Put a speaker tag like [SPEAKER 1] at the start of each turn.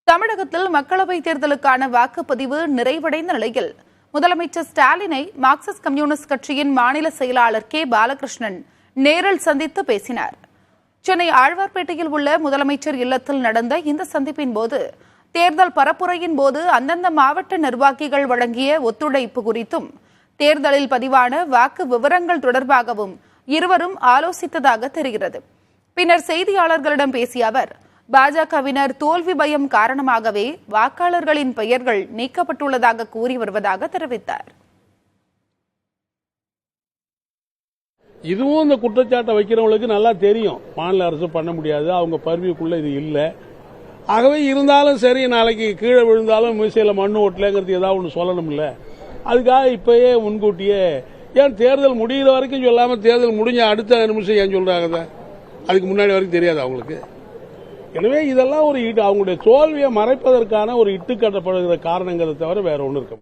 [SPEAKER 1] தமிழகத்தில் மக்களவைத் தேர்தலுக்கான வாக்குப்பதிவு நிறைவடைந்த நிலையில் முதலமைச்சர் ஸ்டாலினை மார்க்சிஸ்ட் கம்யூனிஸ்ட் கட்சியின் மாநில செயலாளர் கே பாலகிருஷ்ணன் நேரில் சந்தித்து பேசினார். சென்னை ஆழ்வார்பேட்டையில் உள்ள முதலமைச்சர் இல்லத்தில் நடந்த இந்த சந்திப்பின் போது தேர்தல் பரப்புரையின் போது அந்தந்த மாவட்ட நிர்வாகிகள் வழங்கிய ஒத்துழைப்பு குறித்தும் தேர்தலில் பதிவான வாக்கு விவரங்கள் தொடர்பாகவும் இருவரும் ஆலோசித்ததாக தெரிகிறது. பின்னர் செய்தியாளர்களிடம் பேசிய அவர், பாஜகவினர் தோல்வி பயம் காரணமாகவே வாக்காளர்களின் பெயர்கள் நீக்கப்பட்டுள்ளதாக கூறி வருவதாக தெரிவித்தார்.
[SPEAKER 2] இதுவும் இந்த குற்றச்சாட்டை வைக்கிறவங்களுக்கு நல்லா தெரியும், மாநில அரசு பண்ண முடியாது, அவங்க பர்விக்குள்ள இது இல்லை. ஆகவே இருந்தாலும் சரி, நாளைக்கு கீழே விழுந்தாலும் மீசையில மண்ணு ஓட்டலங்கிறது ஏதாவது ஒன்று சொல்லணும் இல்ல. அதுக்காக இப்பயே முன்கூட்டியே ஏன் தேர்தல் முடிகிற வரைக்கும் சொல்லாம தேர்தல் முடிஞ்ச அடுத்த நிமிஷம் ஏன் சொல்றாங்க? அதுக்கு முன்னாடி வரைக்கும் தெரியாது அவங்களுக்கு. எனவே இதெல்லாம் ஒரு அவங்களுடைய தோல்வியை மறைப்பதற்கான ஒரு இட்டுக்கட்டப்படுகிற காரணங்களை தவிர வேற ஒன்று இருக்கு.